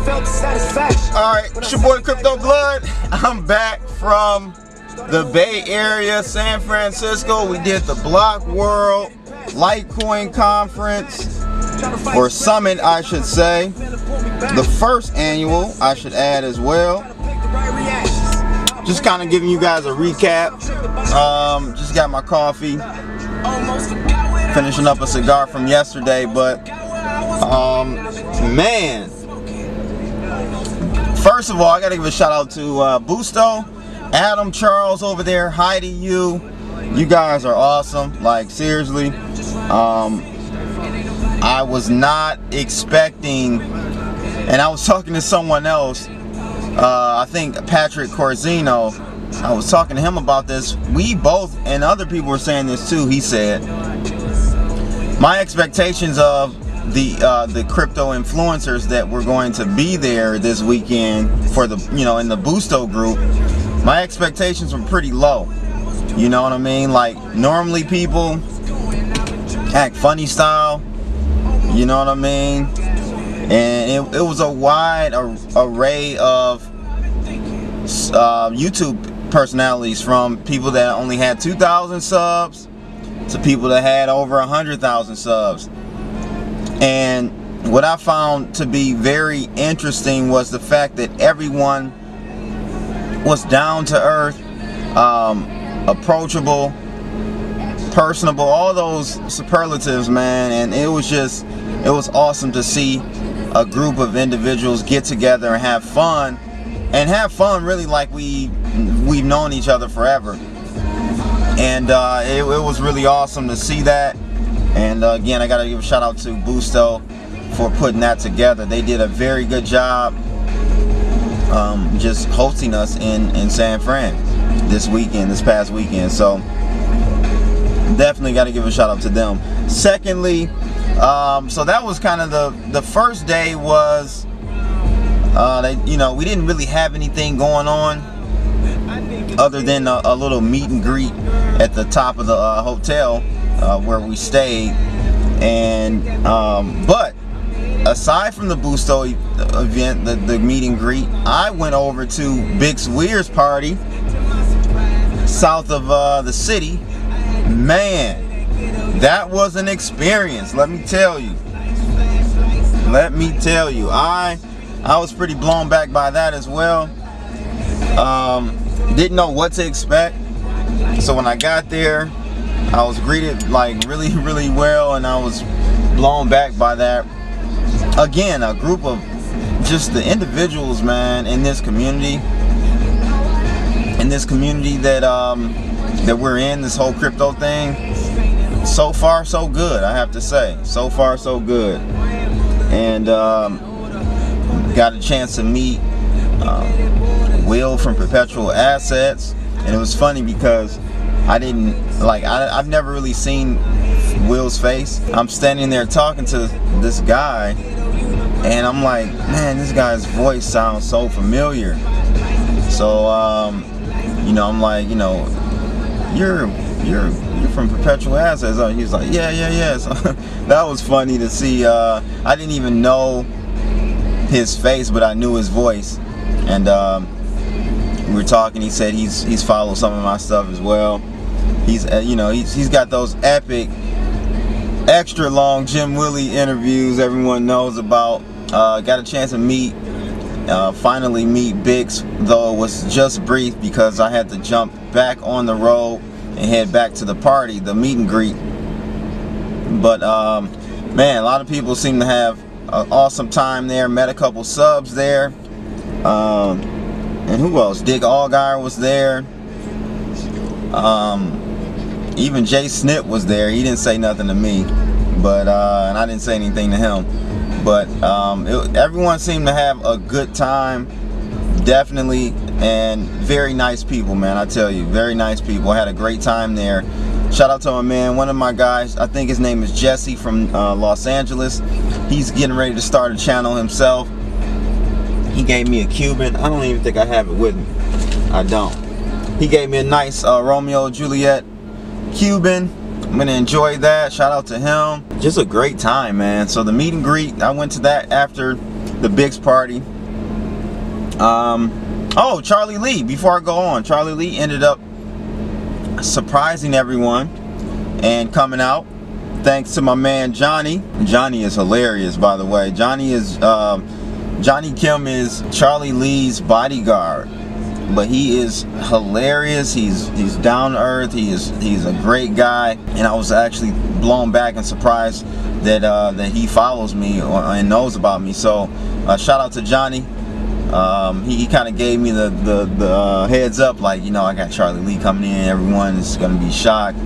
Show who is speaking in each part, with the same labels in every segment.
Speaker 1: Alright, it's your boy Crypto Blood. I'm back from the Bay Area, San Francisco. We did the Block World Litecoin Conference, or Summit I should say. The first annual, I should add as well. Just kind of giving you guys a recap. Just got my coffee. Finishing up a cigar from yesterday, but man. First of all, I gotta give a shout out to Boosto, Adam, Charles over there, Heidi, you guys are awesome. Like seriously, I was not expecting, and I was talking to someone else, I think Patrick Corzino. I was talking to him about this. We both, and other people were saying this too. He said, my expectations of the crypto influencers that were going to be there this weekend for the, in the Boosto group, my expectations were pretty low. You know what I mean? Like normally people act funny style, you know what I mean? And it was a wide array of YouTube personalities, from people that only had 2,000 subs to people that had over 100,000 subs. And what I found to be very interesting was the fact that everyone was down to earth, approachable, personable, all those superlatives, man. And it was awesome to see a group of individuals get together and have fun, really like we've known each other forever. And it was really awesome to see that. And again, I gotta give a shout out to Boosto for putting that together. They did a very good job just hosting us in San Fran this past weekend. So definitely gotta give a shout out to them. Secondly, so that was kind of the first day was, we didn't really have anything going on other than a little meet and greet at the top of the hotel where we stayed. And but aside from the Boosto event, the meet and greet, I went over to Bix Weir's party south of the city. Man, that was an experience, let me tell you. I was pretty blown back by that as well. Didn't know what to expect, so when I got there I was greeted like really, really well, and I was blown back by that. Again, a group of just the individuals, man, in this community that we're in, this whole crypto thing. So far so good, I have to say. So far so good. And got a chance to meet Will from Perpetual Assets, and it was funny because I've never really seen Will's face. I'm standing there talking to this guy, and I'm like, man, this guy's voice sounds so familiar. So I'm like, you're from Perpetual Assets. He's like, yeah. So that was funny to see. I didn't even know his face, but I knew his voice. And we were talking. He said he's followed some of my stuff as well. He's got those epic, extra long Jim Willie interviews everyone knows about. Got a chance to finally meet Bix, though it was just brief because I had to jump back on the road and head back to the party, the meet and greet. But man, a lot of people seem to have an awesome time there. Met a couple subs there. And who else? Dig Allgaier was there. Even Jay Snip was there. He didn't say nothing to me, but and I didn't say anything to him. But everyone seemed to have a good time, definitely, and very nice people, man. I tell you, very nice people. I had a great time there. Shout out to my man, one of my guys, I think his name is Jesse from Los Angeles. He's getting ready to start a channel himself. He gave me a Cuban. I don't even think I have it with me. I don't. He gave me a nice Romeo and Juliet Cuban. I'm gonna enjoy that. Shout out to him. Just a great time, man. So the meet and greet, I went to that after the Bix party. Oh, Charlie Lee, before I go on, Charlie Lee ended up surprising everyone and coming out, thanks to my man Johnny. Johnny is hilarious, by the way. Johnny Kim is Charlie Lee's bodyguard, but he is hilarious. He's down to earth. He's a great guy, and I was actually blown back and surprised that he follows me and knows about me. So shout out to Johnny. He kind of gave me the heads up, like, you know, I got Charlie Lee coming in, everyone is gonna be shocked.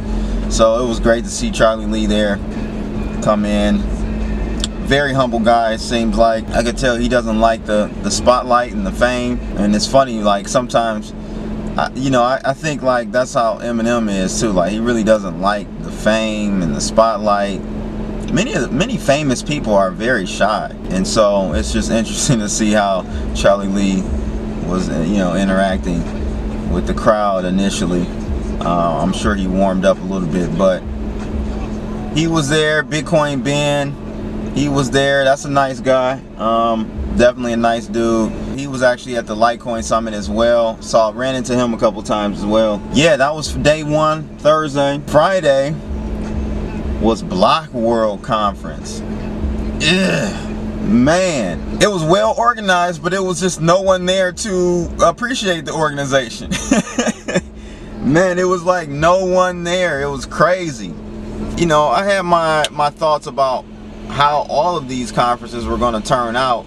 Speaker 1: So it was great to see Charlie Lee there come in. Very humble guy, it seems like. I could tell he doesn't like the spotlight and the fame. And it's funny, like, sometimes I think like that's how Eminem is too. Like, he really doesn't like the fame and the spotlight. Many famous people are very shy, and so it's just interesting to see how Charlie Lee was, you know, interacting with the crowd initially. I'm sure he warmed up a little bit, but he was there. Bitcoin Ben, he was there. That's a nice guy. Definitely a nice dude. He was actually at the Litecoin Summit as well. Ran into him a couple times as well. Yeah, that was day one, Thursday. Friday was Block World Conference. Ugh, man, it was well organized, but it was just no one there to appreciate the organization. Man, it was like no one there. It was crazy. You know, I had my thoughts about how all of these conferences were going to turn out,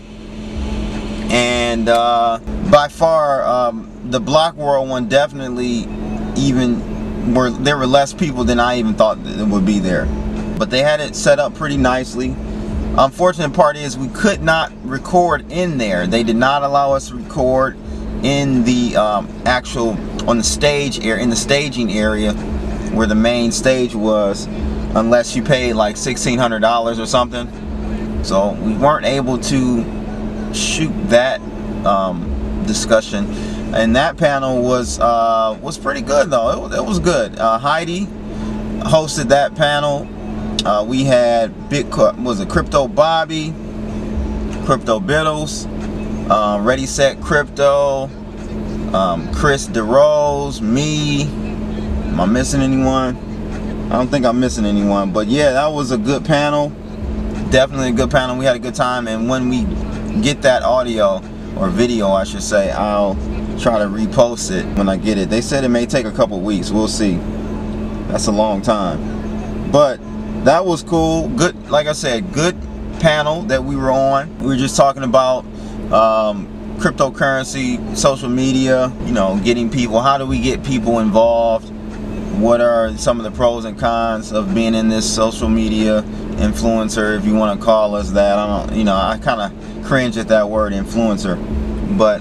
Speaker 1: and by far the Block World one definitely there were less people than I even thought that would be there. But they had it set up pretty nicely. Unfortunate part is we could not record in there. They did not allow us to record in the on the stage area, in the staging area where the main stage was, unless you paid like $1,600 or something. So we weren't able to shoot that discussion. And that panel was pretty good though. It was good. Heidi hosted that panel. We had Crypto Bobby, Crypto Biddles, Ready Set Crypto, Chris DeRose, me. Am I missing anyone? I don't think I'm missing anyone, but yeah, that was a good panel. Definitely a good panel. We had a good time, and when we get that audio, or video I should say, I'll try to repost it when I get it. They said it may take a couple weeks. We'll see. That's a long time, but that was cool. Good, like I said, good panel that we were on. We were just talking about cryptocurrency, social media, you know, getting people, how do we get people involved? What are some of the pros and cons of being in this social media influencer, if you want to call us that? I don't, you know, I kind of cringe at that word, influencer. But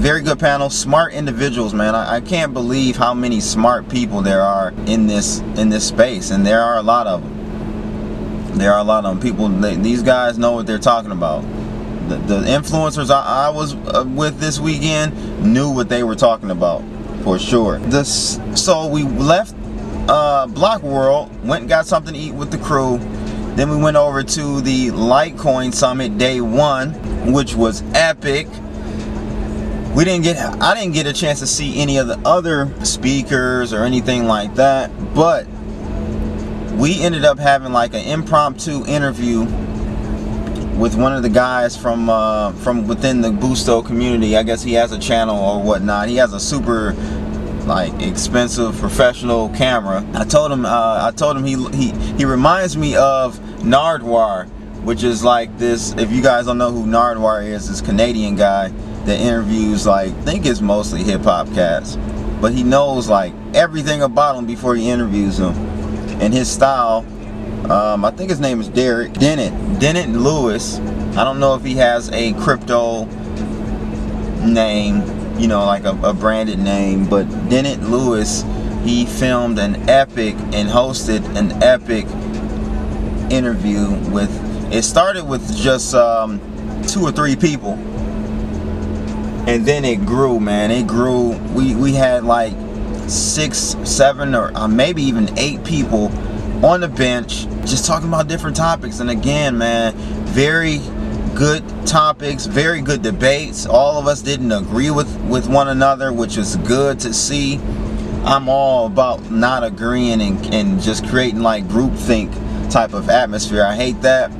Speaker 1: very good panel. Smart individuals, man. I can't believe how many smart people there are in this space, and there are a lot of them. There are a lot of them. People, these guys know what they're talking about. The influencers I was with this weekend knew what they were talking about, for sure. So we left Block World, went and got something to eat with the crew. Then we went over to the Litecoin Summit day one, which was epic. I didn't get a chance to see any of the other speakers or anything like that, but we ended up having like an impromptu interview with one of the guys from within the Boosto community. I guess he has a channel or whatnot. He has a super like expensive professional camera. I told him he reminds me of Nardwar, which is like this, if you guys don't know who Nardwar is, this Canadian guy that interviews, like, I think it's mostly hip-hop cats, but he knows like everything about them before he interviews them. And his style, I think his name is Dennett Lewis. I don't know if he has a crypto name, you know, like a branded name, but Dennett Lewis, he filmed an epic and hosted an epic interview with, it started with just 2 or 3 people, and then it grew, man. It grew. We had like 6, 7, or maybe even 8 people on the bench just talking about different topics. And again, man, very good topics, very good debates. All of us didn't agree with one another, which is good to see. I'm all about not agreeing and just creating like groupthink type of atmosphere. I hate that.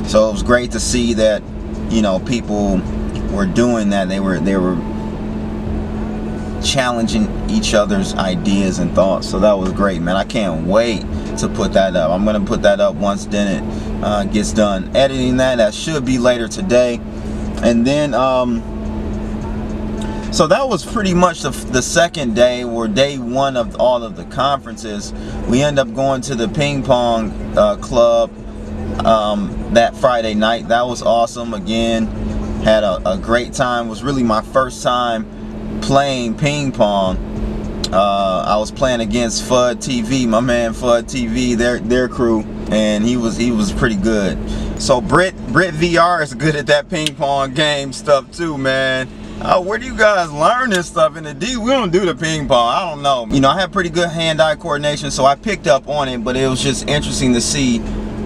Speaker 1: So it was great to see that, you know, people were doing that. They were challenging each other's ideas and thoughts. So that was great, man. I can't wait to put that up. I'm gonna put that up once Dennett gets done editing that. That should be later today. And then so that was pretty much the second day, or day one of all of the conferences. We end up going to the ping pong club that Friday night. That was awesome. Again, had a great time. It was really my first time playing ping pong. I was playing against FUD TV, my man FUD TV, their crew, and he was pretty good. So Brit VR is good at that ping pong game stuff too, man. Where do you guys learn this stuff? In the D, we don't do the ping pong. I don't know. You know, I have pretty good hand-eye coordination, so I picked up on it, but it was just interesting to see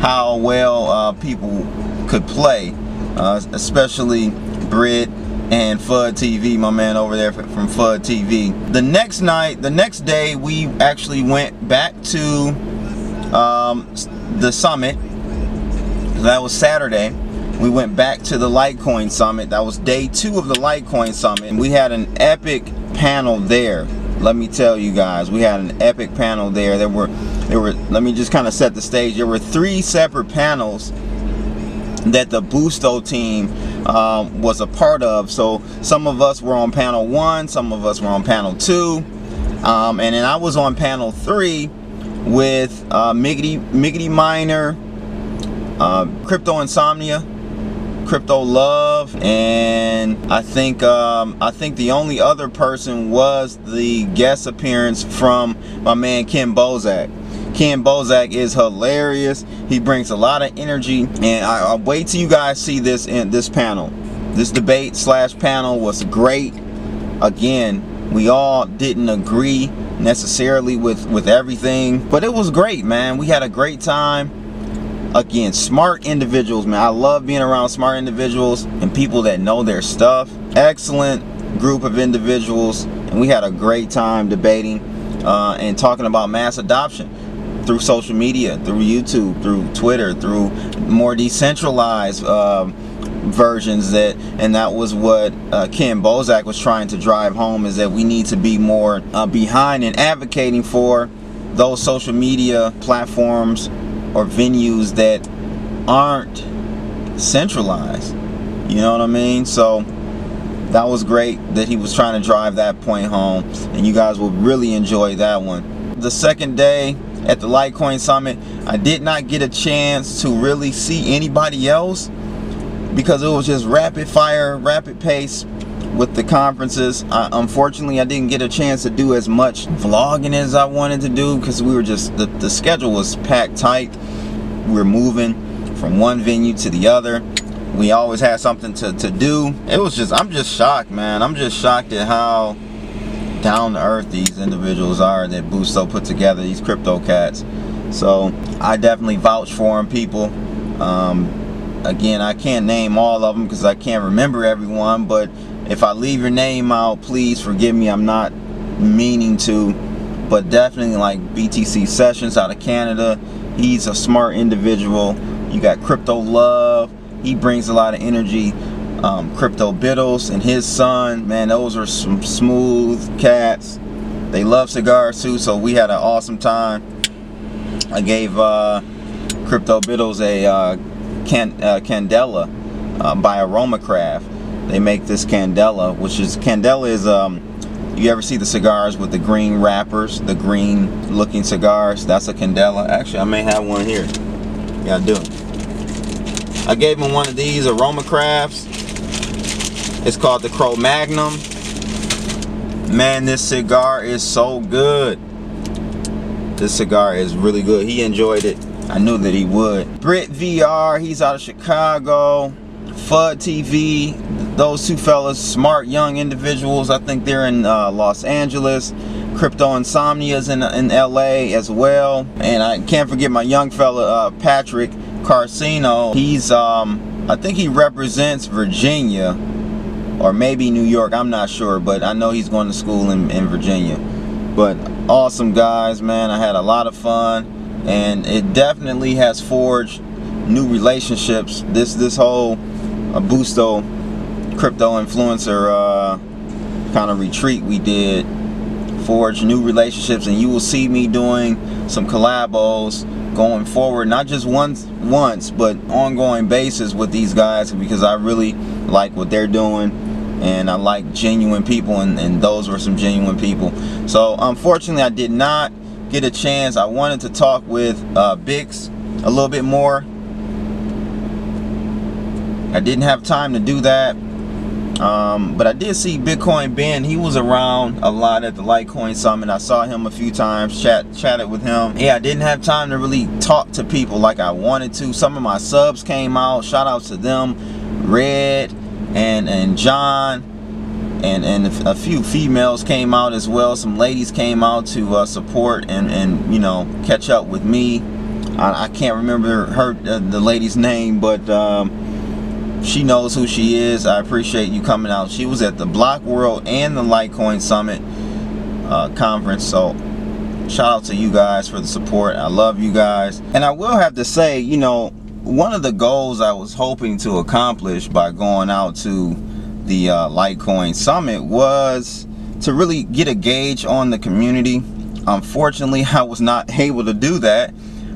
Speaker 1: how well people could play, especially Brit and FUD TV, my man over there from FUD TV. The next day, we actually went back to the summit. That was Saturday. We went back to the Litecoin summit. That was day 2 of the Litecoin summit, and we had an epic panel there. Let me tell you guys, we had an epic panel there. There were. Let me just kind of set the stage. There were 3 separate panels that the Boosto team was a part of. So some of us were on panel 1, some of us were on panel 2, and then I was on panel 3 with Miggity Miner, Crypto Insomnia, Crypto Love, and I think the only other person was the guest appearance from my man Ken Bozak. Ken Bozak is hilarious. He brings a lot of energy, and I'll wait till you guys see this in this panel. This debate / panel was great. Again, we all didn't agree necessarily with everything, but it was great, man. We had a great time. Again, smart individuals, man. I love being around smart individuals and people that know their stuff. Excellent group of individuals, and we had a great time debating and talking about mass adoption through social media, through YouTube, through Twitter, through more decentralized versions. And that was what Ken Bozak was trying to drive home, is that we need to be more behind and advocating for those social media platforms or venues that aren't centralized. You know what I mean? So that was great that he was trying to drive that point home, and you guys will really enjoy that one. The second day at the Litecoin Summit, I did not get a chance to really see anybody else because it was just rapid fire, rapid pace with the conferences. Unfortunately, I didn't get a chance to do as much vlogging as I wanted to do because we were just, the schedule was packed tight. We were moving from one venue to the other. We always had something to do. It was just, I'm just shocked, man. I'm just shocked at how down to earth these individuals are that Boosto put together, these crypto cats. So I definitely vouch for them, people. Again, I can't name all of them because I can't remember everyone, but if I leave your name out, please forgive me. I'm not meaning to, but definitely like BTC Sessions out of Canada. He's a smart individual. You got Crypto Love. He brings a lot of energy. Crypto Biddles and his son, man, those are some smooth cats. They love cigars too, so we had an awesome time. I gave Crypto Biddles a Candela by Aromacraft. They make this Candela, which is, Candela is, you ever see the cigars with the green wrappers, the green looking cigars? That's a Candela. Actually, I may have one here. Yeah, I do. I gave him one of these Aromacrafts. It's called the Cro Magnum. Man, this cigar is so good. This cigar is really good. He enjoyed it. I knew that he would. Brit VR, he's out of Chicago. FUD TV, those two fellas, smart young individuals. I think they're in Los Angeles. Crypto Insomnia's in LA as well. And I can't forget my young fella, Patrick Carcino. He's I think he represents Virginia or maybe New York, I'm not sure, but I know he's going to school in Virginia. But awesome guys, man. I had a lot of fun, and it definitely has forged new relationships. This whole Boosto crypto influencer kind of retreat we did forged new relationships, and you will see me doing some collabos going forward, not just once but ongoing basis with these guys, because I really like what they're doing, and I like genuine people, and those were some genuine people. So unfortunately I did not get a chance. I wanted to talk with Bix a little bit more. I didn't have time to do that, but I did see Bitcoin Ben. He was around a lot at the Litecoin Summit. I saw him a few times, chatted with him. Yeah, I didn't have time to really talk to people like I wanted to. Some of my subs came out, shout outs to them, Red and John, and a few females came out as well. Some ladies came out to support and you know, catch up with me. I can't remember the lady's name, but she knows who she is. I appreciate you coming out. She was at the Block World and the Litecoin Summit conference. So shout out to you guys for the support. I love you guys. And I will have to say, you know, one of the goals I was hoping to accomplish by going out to the Litecoin Summit was to really get a gauge on the community. Unfortunately, I was not able to do that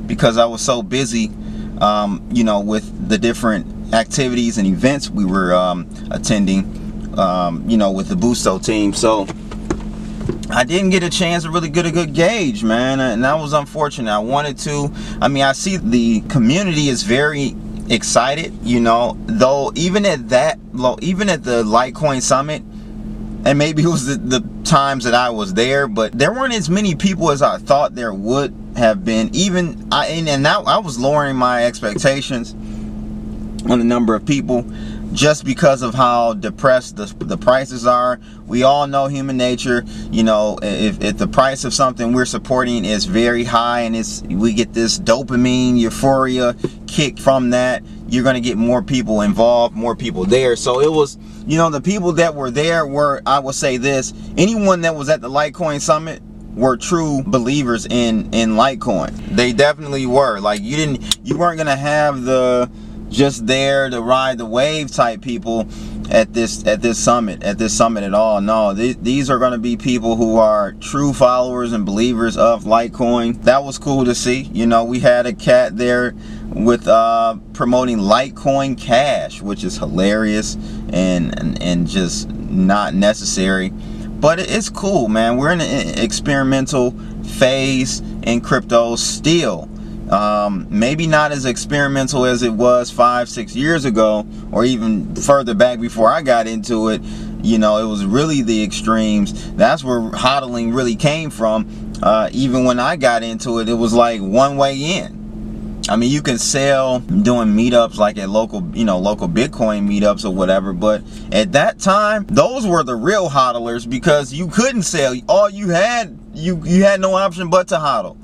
Speaker 1: because I was so busy, you know, with the different activities and events we were attending, you know, with the Boosto team. So I didn't get a chance to really get a good gauge, man, and that was unfortunate. I wanted to. I mean, I see the community is very excited, you know, though even at the Litecoin Summit, and maybe it was the times that I was there, but there weren't as many people as I thought there would have been. Even I was lowering my expectations on the number of people just because of how depressed the prices are. We all know human nature, you know. If the price of something we're supporting is very high and we get this dopamine euphoria kick from that, you're going to get more people involved, more people there. So it was, you know, the people that were there were, I will say this, anyone that was at the Litecoin Summit were true believers in Litecoin. They definitely were. Like, you weren't going to have the just there to ride the wave type people at this summit at all. No, these are going to be people who are true followers and believers of Litecoin. That was cool to see. You know, we had a cat there with promoting Litecoin Cash, which is hilarious and just not necessary, but it's cool, man. We're in an experimental phase in crypto still. Maybe not as experimental as it was 5-6 years ago, or even further back before I got into it. You know, it was really the extremes. That's where hodling really came from. Even when I got into it, it was like one way in. I mean, you can sell doing meetups like at local Bitcoin meetups or whatever, but at that time, those were the real hodlers, because you couldn't sell. All you had no option but to hodl.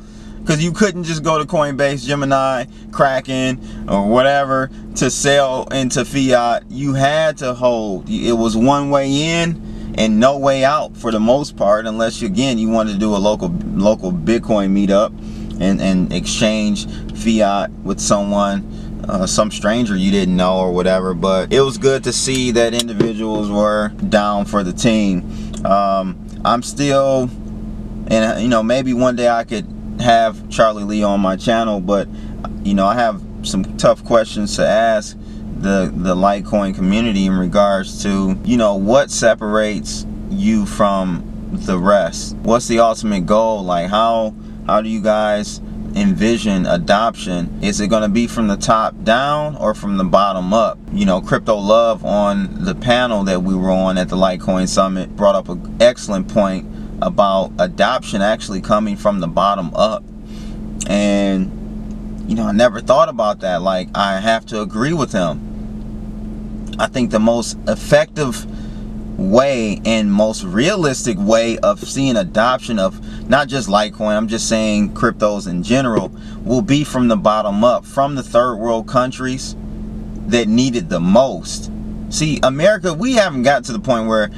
Speaker 1: Because you couldn't just go to Coinbase, Gemini, Kraken, or whatever to sell into fiat. You had to hold. It was one way in and no way out for the most part, unless you wanted to do a local Bitcoin meetup and exchange fiat with someone, some stranger you didn't know or whatever. But it was good to see that individuals were down for the team. I'm still, and you know, maybe one day I could have Charlie Lee on my channel, but you know, I have some tough questions to ask the Litecoin community in regards to, you know, what separates you from the rest. What's the ultimate goal? Like, how do you guys envision adoption? Is it going to be from the top down or from the bottom up? You know, Crypto Love on the panel that we were on at the Litecoin Summit brought up an excellent point about adoption actually coming from the bottom up. And you know, I never thought about that. Like, I have to agree with him. I think the most effective way and most realistic way of seeing adoption of not just Litecoin, I'm just saying cryptos in general, will be from the bottom up, from the third world countries, that need it the most. See, America, we haven't got to the point where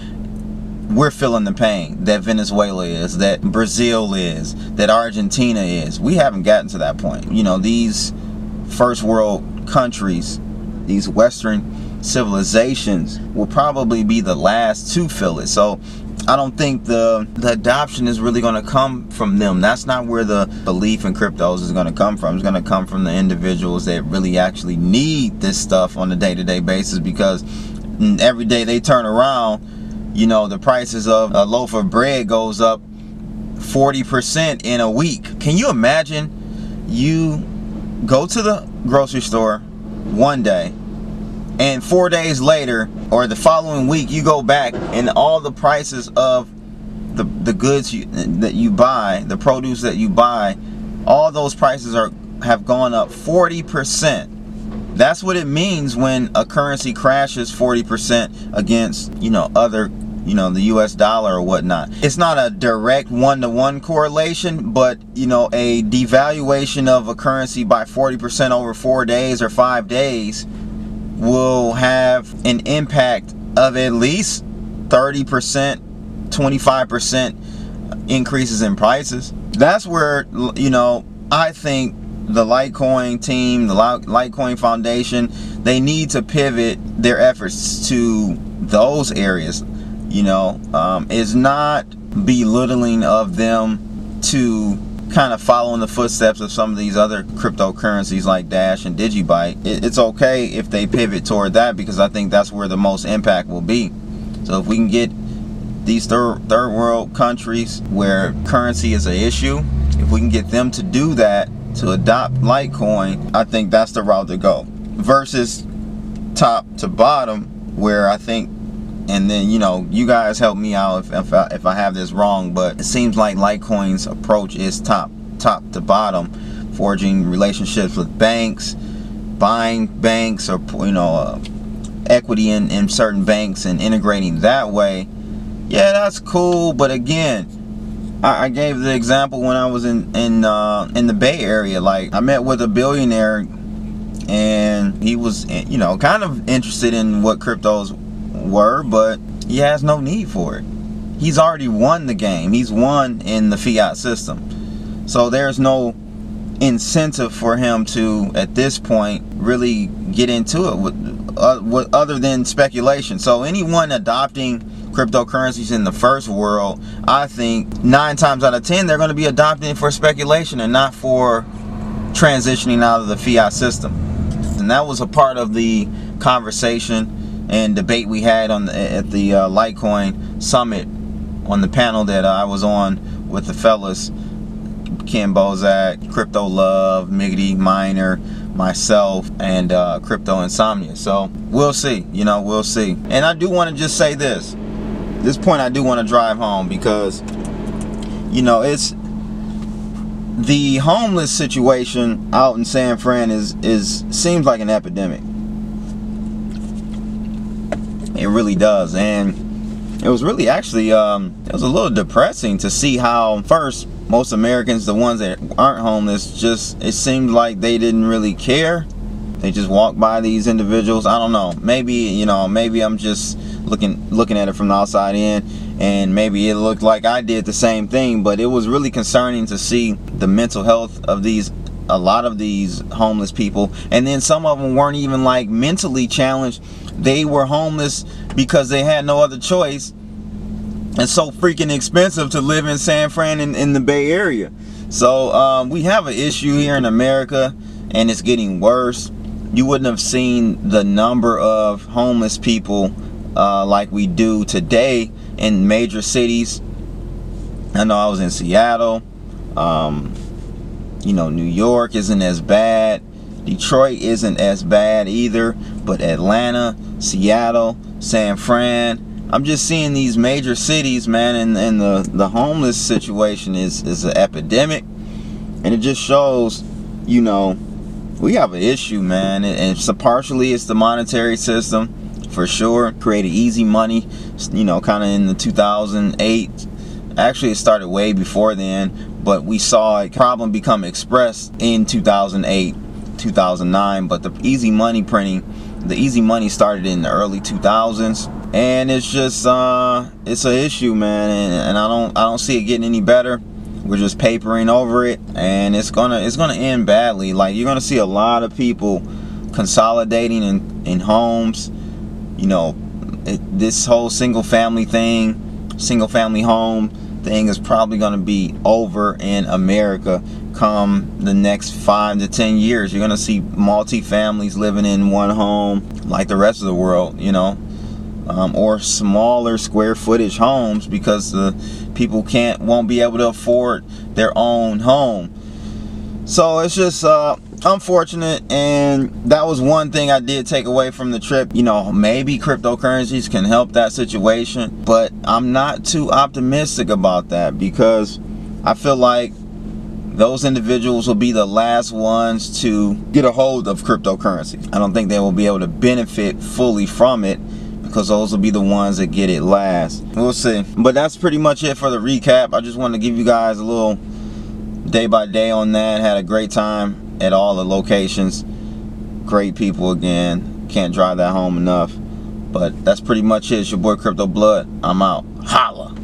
Speaker 1: we're feeling the pain that Venezuela is, that Brazil is, that Argentina is. We haven't gotten to that point. You know, these first world countries, these Western civilizations will probably be the last to feel it. So I don't think the adoption is really going to come from them. That's not where the belief in cryptos is going to come from. It's going to come from the individuals that really actually need this stuff on a day-to-day basis, because every day they turn around, you know, the prices of a loaf of bread goes up 40% in a week. Can you imagine you go to the grocery store one day, and 4 days later or the following week you go back and all the prices of the goods that you buy, the produce that you buy, all those prices have gone up 40%. That's what it means when a currency crashes 40% against, you know, other, you know, the US dollar or whatnot. It's not a direct one-to-one correlation, but, you know, a devaluation of a currency by 40% over 4 days or 5 days will have an impact of at least 30%, 25% increases in prices. That's where, you know, I think the Litecoin team, the Litecoin Foundation, they need to pivot their efforts to those areas. You know, it's not belittling of them to kind of follow in the footsteps of some of these other cryptocurrencies like Dash and Digibyte. It's okay if they pivot toward that, because I think that's where the most impact will be. So if we can get these third world countries where currency is an issue, if we can get them to do that, to adopt Litecoin, I think that's the route to go. Versus top to bottom, where I think, and then, you know, you guys help me out if I have this wrong, but it seems like Litecoin's approach is top to bottom, forging relationships with banks, buying banks, or, you know, equity in certain banks and integrating that way. Yeah, that's cool, but again, I gave the example when I was in the Bay Area. Like, I met with a billionaire, and he was, you know, kind of interested in what cryptos were, but he has no need for it. He's already won the game. He's won in the fiat system. So there's no incentive for him to, at this point, really get into it with other than speculation. So anyone adopting cryptocurrencies in the first world, I think 9 times out of 10 they're going to be adopting it for speculation and not for transitioning out of the fiat system. And that was a part of the conversation and debate we had at the Litecoin Summit, on the panel that I was on with the fellas, Ken Bozak, Crypto Love, Miggity Miner, myself, and Crypto Insomnia. So we'll see, you know, we'll see. And I do want to just say this point I do want to drive home, because, you know, it's the homeless situation out in San Fran seems like an epidemic. It really does. And it was really actually it was a little depressing to see how, first, most Americans, the ones that aren't homeless, just, it seemed like they didn't really care. They just walked by these individuals. I don't know, maybe, you know, maybe I'm just looking at it from the outside in, and maybe it looked like I did the same thing, but it was really concerning to see the mental health of a lot of these homeless people. And then some of them weren't even like mentally challenged. They were homeless because they had no other choice. It's so freaking expensive to live in San Fran in the Bay Area. So we have an issue here in America, and it's getting worse. You wouldn't have seen the number of homeless people like we do today in major cities. I know I was in Seattle. You know, New York isn't as bad. Detroit isn't as bad either. But Atlanta, Seattle, San Fran, I'm just seeing these major cities, man, and the homeless situation is an epidemic. And it just shows, you know, we have an issue, man. And so partially it's the monetary system, for sure. Created easy money, you know, kind of in the 2008. Actually, it started way before then, but we saw a problem become expressed in 2008, 2009. But the easy money printing the easy money started in the early 2000s, and it's just it's an issue, man, and I don't see it getting any better. We're just papering over it, and it's gonna end badly. Like, you're gonna see a lot of people consolidating in homes. You know, this whole single family home thing is probably gonna be over in America come the next 5 to 10 years. You're gonna see multi-families living in one home like the rest of the world, you know, or smaller square footage homes, because the people won't be able to afford their own home. So it's just unfortunate, and that was one thing I did take away from the trip. You know, maybe cryptocurrencies can help that situation, but I'm not too optimistic about that, because I feel like those individuals will be the last ones to get a hold of cryptocurrency. I don't think they will be able to benefit fully from it, because those will be the ones that get it last. We'll see. But that's pretty much it for the recap. I just wanted to give you guys a little day by day on that. Had a great time at all the locations. Great people again. Can't drive that home enough. But that's pretty much it. It's your boy Crypto Blood. I'm out. Holla.